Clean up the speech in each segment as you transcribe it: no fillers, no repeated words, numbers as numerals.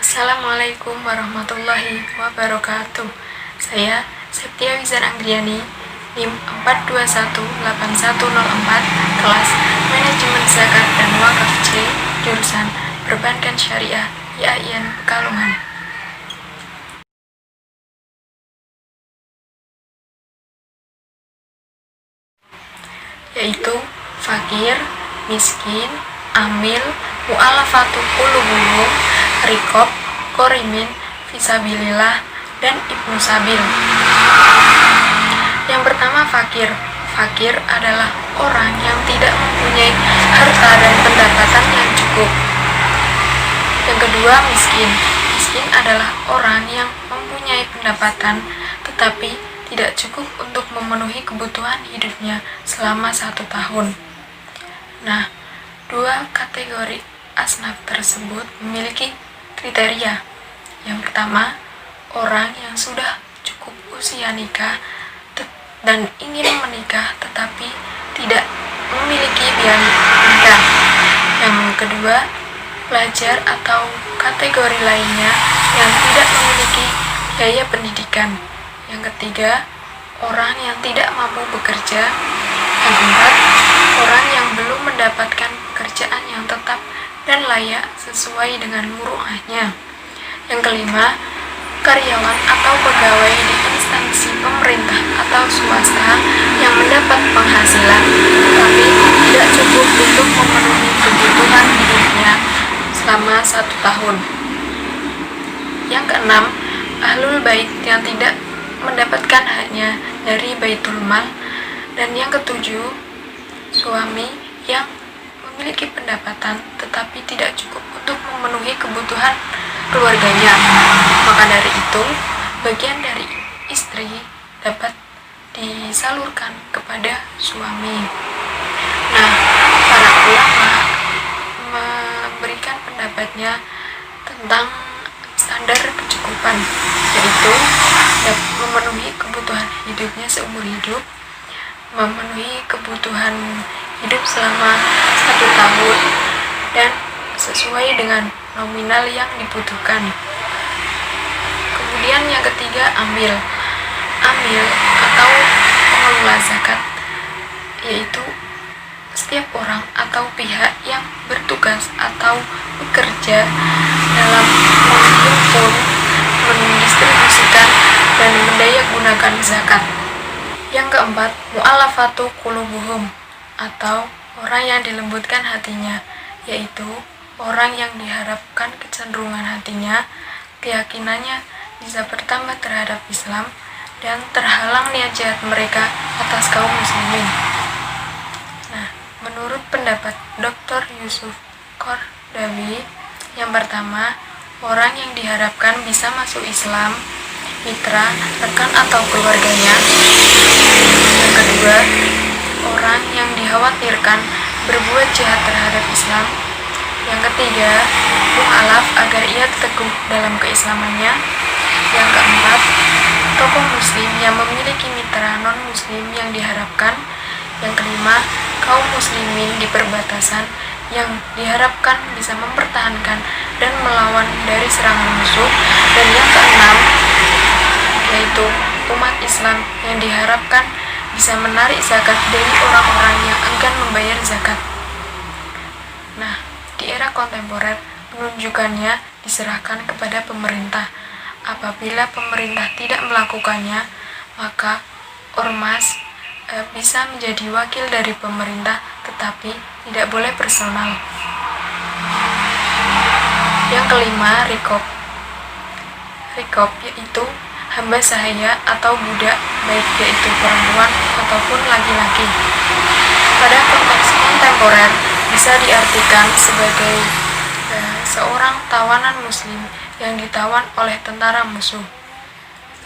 Assalamualaikum warahmatullahi wabarakatuh. Saya Septia Wizan Anggriani, NIM 4218104, kelas Manajemen Zakat dan Wakaf C, jurusan Perbankan Syariah, IAIN Pekalongan. Yaitu fakir, miskin, amil, mu'alafatu qulubuhum, rikob, korimin, fisabilillah, dan ibnu sabil. Yang pertama fakir. Fakir adalah orang yang tidak mempunyai harta dan pendapatan yang cukup. Yang kedua miskin. Miskin adalah orang yang mempunyai pendapatan tetapi tidak cukup untuk memenuhi kebutuhan hidupnya selama 1 tahun. Nah, dua kategori asnaf tersebut memiliki kriteria. Yang pertama, orang yang sudah cukup usia nikah dan ingin menikah tetapi tidak memiliki biaya nikah. Yang kedua, pelajar atau kategori lainnya yang tidak memiliki biaya pendidikan. Yang ketiga, orang yang tidak mampu bekerja. Yang keempat, orang yang belum mendapatkan pekerjaan yang tetap dan layak sesuai dengan muruahnya. Yang kelima, karyawan atau pegawai di instansi pemerintah atau swasta yang mendapat penghasilan tetapi tidak cukup untuk memenuhi kebutuhan hidupnya selama 1 tahun. Yang keenam, ahlul bait yang tidak mendapatkan haknya dari baitul mal. Dan yang ketujuh, suami yang memiliki pendapatan tetapi tidak cukup untuk memenuhi kebutuhan keluarganya. Maka dari itu, bagian dari istri dapat disalurkan kepada suami. Nah, para ulama memberikan pendapatnya tentang standar kecukupan, yaitu memenuhi kebutuhan hidupnya seumur hidup, memenuhi kebutuhan hidup selama 1 tahun, dan sesuai dengan nominal yang dibutuhkan. Kemudian yang ketiga, amil atau pengelola zakat, yaitu setiap orang atau pihak yang bertugas atau bekerja dalam menghimpun, mendistribusikan, dan mendayagunakan zakat. Yang keempat, mu'alafatu qulubuhum atau orang yang dilembutkan hatinya, yaitu orang yang diharapkan kecenderungan hatinya, keyakinannya bisa bertambah terhadap Islam dan terhalang niat jahat mereka atas kaum muslimin. Nah, menurut pendapat Dr. Yusuf Qardawi, yang pertama, orang yang diharapkan bisa masuk Islam, mitra, rekan atau keluarganya. Yang kedua, orang yang dikhawatirkan berbuat jahat terhadap Islam. Yang ketiga, mu'alaf agar ia teguh dalam keislamannya. Yang keempat, tokoh muslim yang memiliki mitra non-muslim yang diharapkan. Yang kelima, kaum muslimin di perbatasan yang diharapkan bisa mempertahankan dan melawan dari serangan musuh. Dan yang keenam, yaitu umat Islam yang diharapkan bisa menarik zakat dari orang-orang yang enggan membayar zakat. Nah, di era kontemporer, penunjukannya diserahkan kepada pemerintah. Apabila pemerintah tidak melakukannya, maka ormas bisa menjadi wakil dari pemerintah, tetapi tidak boleh personal. Yang kelima, rikob. Rikob yaitu hamba sahaya atau budak, baik yaitu perempuan ataupun laki-laki. Pada konteks kontemporer bisa diartikan sebagai seorang tawanan muslim yang ditawan oleh tentara musuh,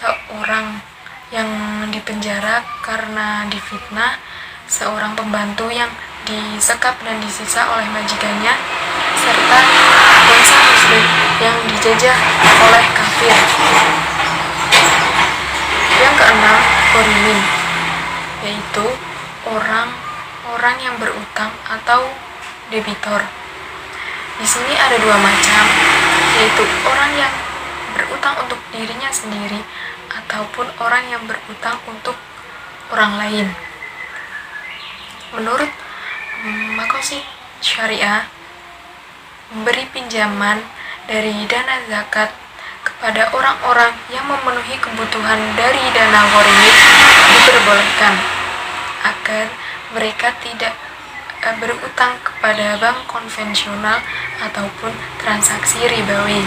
seorang yang dipenjara karena difitnah, seorang pembantu yang disekap dan disiksa oleh majikannya, serta bangsa muslim yang dijajah oleh kafir. Yang keenam, korimin, yaitu orang yang berutang atau debitor. Di sini ada 2 macam, yaitu orang yang berutang untuk dirinya sendiri ataupun orang yang berutang untuk orang lain. Menurut Maqasid Syariah, memberi pinjaman dari dana zakat kepada orang-orang yang memenuhi kebutuhan dari dana gharimah diperbolehkan agar mereka tidak berutang kepada bank konvensional ataupun transaksi ribawi.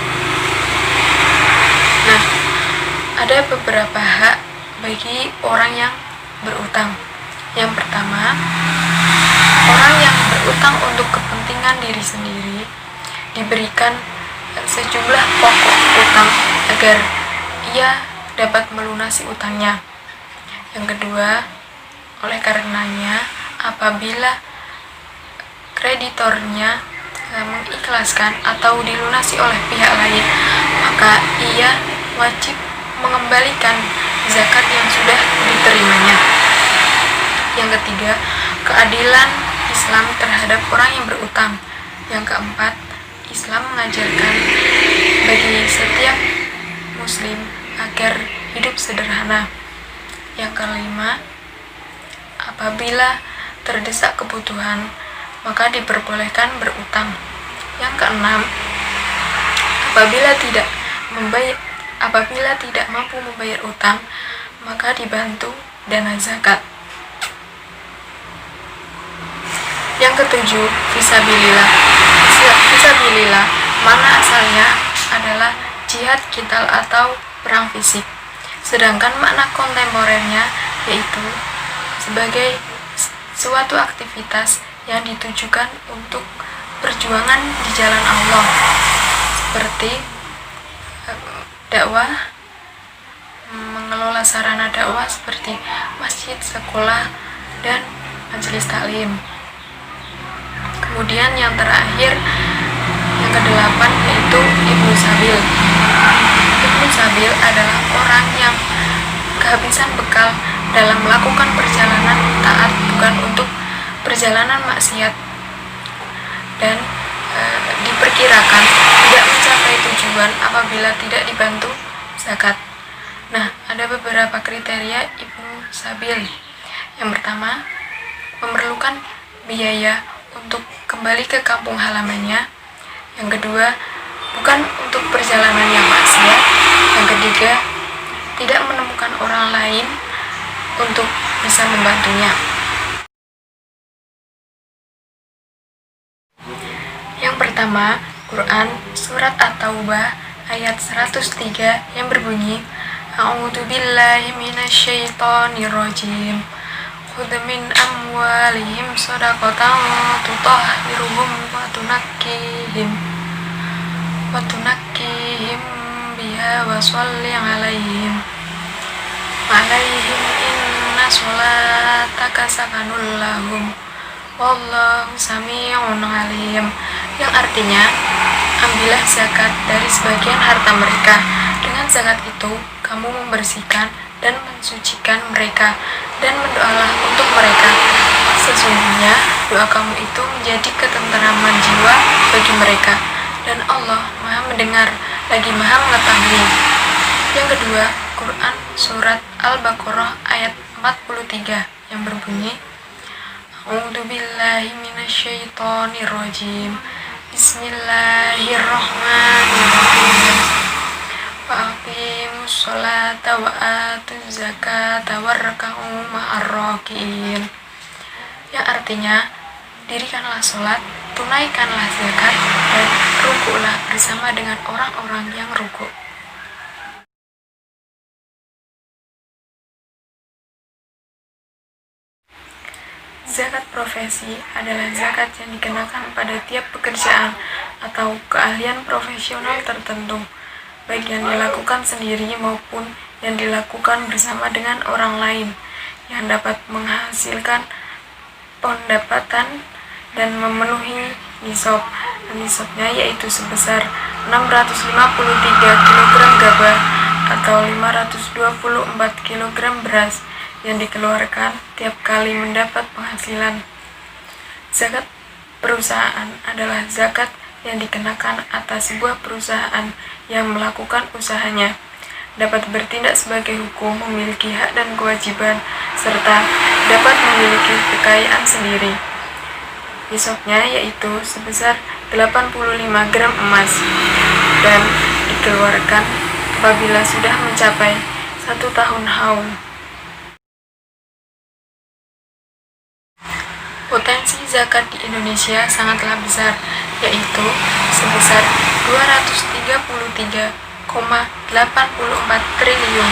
Nah, ada beberapa hak bagi orang yang berutang. Yang pertama, orang yang berutang untuk kepentingan diri sendiri diberikan sejumlah pokok utang agar ia dapat melunasi utangnya. Yang kedua, oleh karenanya apabila kreditornya mengikhlaskan atau dilunasi oleh pihak lain, maka ia wajib mengembalikan zakat yang sudah diterimanya. Yang ketiga, keadilan Islam terhadap orang yang berutang. Yang keempat, Islam mengajarkan bagi setiap muslim agar hidup sederhana. Yang kelima, apabila terdesak kebutuhan, maka diperbolehkan berutang. Yang keenam, apabila tidak mampu membayar utang, maka dibantu dana zakat. Yang ketujuh, fisabilillah. Fisabilillah mana asalnya adalah jihad qital atau perang fisik, sedangkan makna kontemporernya yaitu sebagai suatu aktivitas yang ditujukan untuk perjuangan di jalan Allah, seperti dakwah, mengelola sarana dakwah seperti masjid, sekolah, dan majelis taklim. Kemudian yang terakhir, yang kedelapan, yaitu Ibnu Sabil. Ibnu Sabil adalah orang yang kehabisan bekal dalam melakukan perjalanan taat, bukan untuk perjalanan maksiat, dan diperkirakan tidak mencapai tujuan apabila tidak dibantu zakat. Nah, ada beberapa kriteria Ibnu Sabil. Yang pertama, memerlukan biaya untuk kembali ke kampung halamannya. Yang kedua, bukan untuk perjalanan yang maksiat. Yang ketiga, tidak menemukan orang lain untuk bisa membantunya. Yang pertama, Quran Surat At-Taubah ayat 103 yang berbunyi, A'udzubillahi minasyaitonirrajim. Khudh min amwalihim shadaqatan tutahhiruhum wa tunakkihim biha wa shalli 'alaihim inna sholataka sakanul lahum wallahu sami'un 'alim. Yang artinya, ambillah zakat dari sebagian harta mereka. Dengan zakat itu kamu membersihkan dan mensucikan mereka, dan berdoalah untuk mereka. Sesungguhnya doa kamu itu menjadi ketenteraman jiwa bagi mereka, dan Allah Maha mendengar lagi Maha mengetahui. Yang kedua, Quran Surat Al-Baqarah ayat 43 yang berbunyi, A'udzubillahi minasyaitonirrajim. Bismillahirrahmanirrahim. Wa'aqimus sholata wa atuz zakata warka'u ma'ar raki'in. Yang artinya, dirikanlah sholat, tunaikanlah zakat, dan rukuklah bersama dengan orang-orang yang rukuk. Zakat profesi adalah zakat yang dikenakan pada tiap pekerjaan atau keahlian profesional tertentu, baik yang dilakukan sendiri maupun yang dilakukan bersama dengan orang lain, yang dapat menghasilkan pendapatan dan memenuhi nisab. Nisabnya yaitu sebesar 653 kg gabah atau 524 kg beras yang dikeluarkan tiap kali mendapat penghasilan. Zakat perusahaan adalah zakat yang dikenakan atas sebuah perusahaan yang melakukan usahanya, dapat bertindak sebagai hukum, memiliki hak dan kewajiban, serta dapat memiliki kekayaan sendiri. Besoknya yaitu sebesar 85 gram emas dan dikeluarkan apabila sudah mencapai 1 tahun haul. Potensi zakat di Indonesia sangatlah besar, yaitu sebesar 233,84 triliun,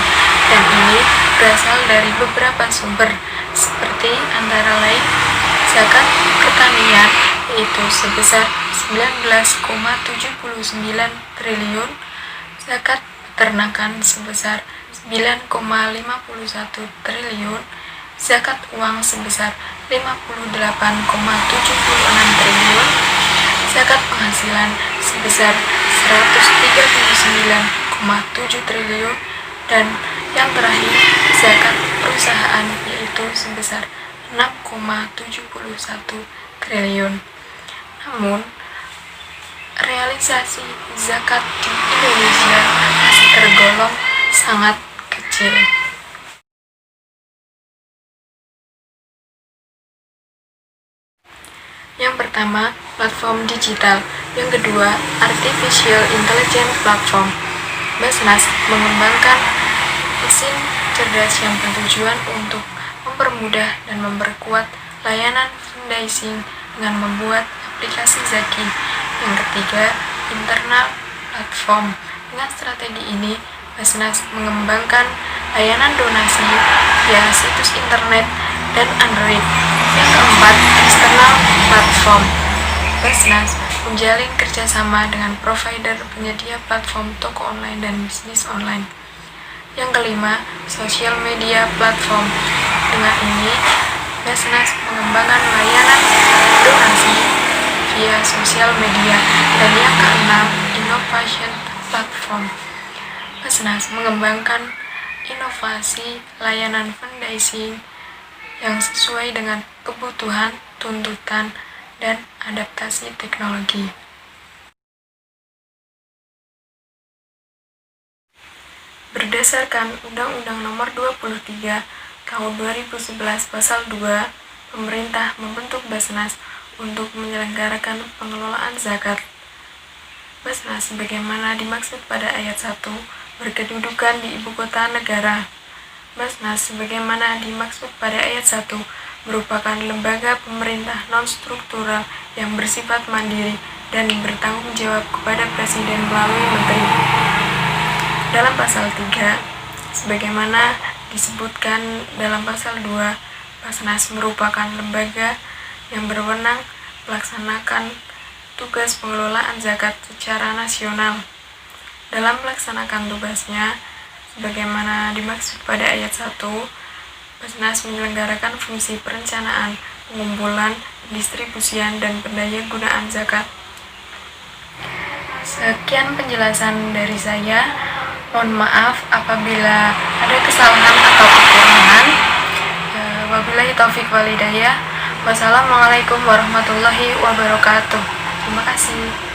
dan ini berasal dari beberapa sumber, seperti antara lain zakat pertanian yaitu sebesar 19,79 triliun, zakat peternakan sebesar 9,51 triliun, zakat uang sebesar 58,76 triliun, zakat penghasilan sebesar 139,7 triliun, dan yang terakhir zakat perusahaan yaitu sebesar 6,71 triliun. Namun, realisasi zakat di Indonesia masih tergolong sangat kecil. Yang pertama, platform digital. Yang kedua, artificial intelligence platform. Basnas mengembangkan mesin cerdas yang bertujuan untuk mempermudah dan memperkuat layanan fundraising dengan membuat aplikasi Zaki. Yang ketiga, internal platform. Dengan strategi ini, Basnas mengembangkan layanan donasi via situs internet dan Android. Yang keempat, external platform. Basnas menjalin kerjasama dengan provider penyedia platform toko online dan bisnis online. Yang kelima, social media platform. Dengan ini, Basnas mengembangkan layanan donasi via sosial media. Dan yang keenam, innovation platform. Basnas mengembangkan inovasi layanan fundraising yang sesuai dengan kebutuhan, tuntutan, dan adaptasi teknologi. Berdasarkan Undang-Undang Nomor 23 Tahun 2011 Pasal 2, pemerintah membentuk Basnas untuk menyelenggarakan pengelolaan zakat. Basnas sebagaimana dimaksud pada ayat 1 berkedudukan di ibu kota negara. Basnas sebagaimana dimaksud pada ayat 1 merupakan lembaga pemerintah non-struktural yang bersifat mandiri dan bertanggung jawab kepada Presiden melalui Menteri. Dalam pasal 3, sebagaimana disebutkan dalam pasal 2, Basnas merupakan lembaga yang berwenang melaksanakan tugas pengelolaan zakat secara nasional. Dalam melaksanakan tugasnya, sebagaimana dimaksud pada ayat 1, Basnas menyelenggarakan fungsi perencanaan, pengumpulan, pendistribusian, dan pendayagunaan zakat. Sekian penjelasan dari saya. Mohon maaf apabila ada kesalahan atau kekurangan. Wabillahi taufik walhidayah. Wassalamualaikum warahmatullahi wabarakatuh. Terima kasih.